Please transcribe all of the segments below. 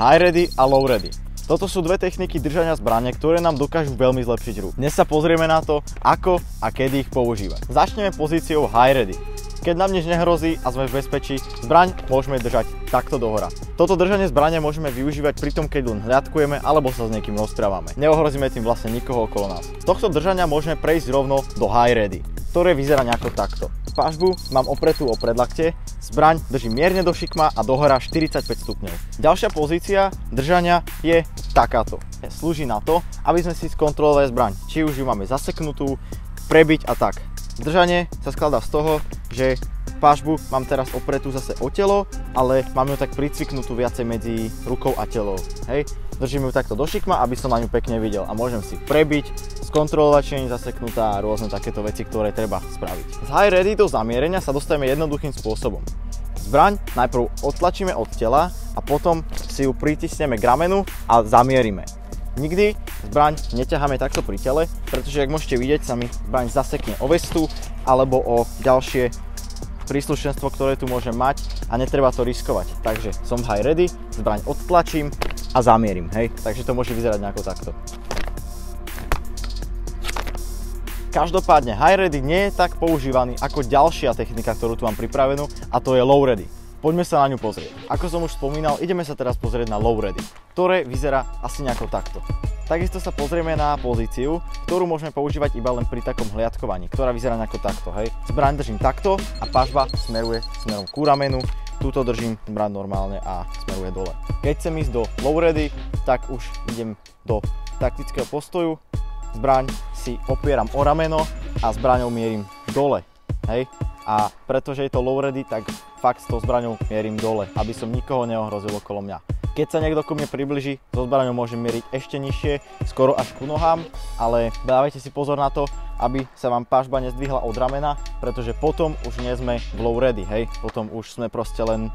High ready a low ready. Toto sú dve techniky držania zbrane, ktoré nám dokážu veľmi zlepšiť hru. Dnes sa pozrieme na to, ako a kedy ich používať. Začneme pozíciou high ready. Keď nám nič nehrozí a sme v bezpečí, zbraň môžeme držať takto dohora. Toto držanie zbrane môžeme využívať pri tom, keď len hľadkujeme alebo sa s niekým rozprávame. Neohrozíme tým vlastne nikoho okolo nás. Z tohto držania môžeme prejsť rovno do high ready, ktoré vyzerá nejako takto. Pažbu mám opretú o predlakte, zbraň držím mierne do šikma a dohora 45 stupňov. Ďalšia pozícia držania je takáto. Slúži na to, aby sme si skontrolovali zbraň, či už ju máme zaseknutú, prebiť a tak. Držanie sa skladá z toho, že pažbu mám teraz opretú zase o telo, ale mám ju tak pricviknutú viacej medzi rukou a telou. Hej? Držím ju takto do šikma, aby som na ňu pekne videl a môžem si prebiť, skontrolovať, či je zaseknutá a rôzne takéto veci, ktoré treba spraviť. Z high ready do zamierenia sa dostaneme jednoduchým spôsobom. Zbraň najprv odtlačíme od tela a potom si ju pritisneme k ramenu a zamierime. Nikdy zbraň neťaháme takto pri tele, pretože ak môžete vidieť, sa mi zbraň zasekne o vestu alebo o ďalšie príslušenstvo, ktoré tu môžem mať a netreba to riskovať. Takže som high ready, zbraň odtlačím a zamierim, hej. Takže to môže vyzerať nejako takto. Každopádne high ready nie je tak používaný ako ďalšia technika, ktorú tu mám pripravenú, a to je low ready. Poďme sa na ňu pozrieť. Ako som už spomínal, ideme sa teraz pozrieť na low ready, ktoré vyzerá asi nejako takto. Takisto sa pozrieme na pozíciu, ktorú môžeme používať iba len pri takom hliadkovaní, ktorá vyzerá nejako takto, hej. Zbraň držím takto a pažba smeruje smerom ku ramenu. Túto držím zbraň normálne a smeruje dole. Keď chcem ísť do low ready, tak už idem do taktického postoju. Zbraň si opieram o rameno a zbraňou mierim dole, hej. A pretože je to low ready, tak fakt s tou zbraňou mierim dole, aby som nikoho neohrozil okolo mňa. Keď sa niekto ku mne približí, so zbraňou môžem mieriť ešte nižšie, skoro až ku nohám, ale dávajte si pozor na to, aby sa vám pažba nezdvihla od ramena, pretože potom už nie sme v low ready, hej, potom už sme proste len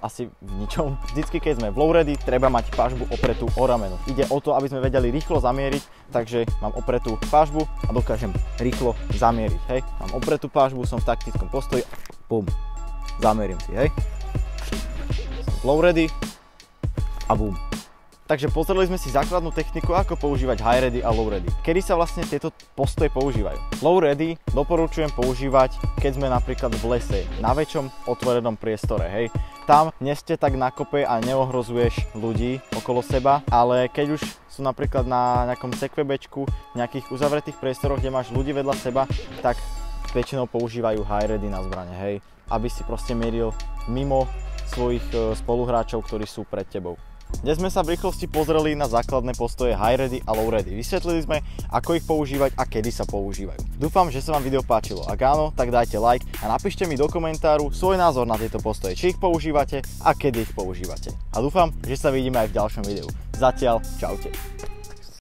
asi v ničom. Vždycky, keď sme v low ready, treba mať pažbu opretú o rameno. Ide o to, aby sme vedeli rýchlo zamieriť, takže mám opretú pažbu a dokážem rýchlo zamieriť, hej. Mám opretú pažbu, som v taktickom postoji, bum, zamierím si, hej. Som v low ready a bum. Takže pozreli sme si základnú techniku, ako používať high ready a low ready. Kedy sa vlastne tieto postoje používajú? Low ready doporučujem používať, keď sme napríklad v lese, na väčšom otvorenom priestore, hej. Tam nie ste tak na kope a neohrozuješ ľudí okolo seba, ale keď už sú napríklad na nejakom sekvebečku, v nejakých uzavretých priestoroch, kde máš ľudí vedľa seba, tak väčšinou používajú high ready na zbrane, hej. Aby si proste mieril mimo svojich spoluhráčov, ktorí sú pred tebou. Dnes sme sa v rýchlosti pozreli na základné postoje high ready a low ready. Vysvetlili sme, ako ich používať a kedy sa používajú. Dúfam, že sa vám video páčilo. Ak áno, tak dajte like a napíšte mi do komentáru svoj názor na tieto postoje, či ich používate a kedy ich používate. A dúfam, že sa vidíme aj v ďalšom videu. Zatiaľ, čaute.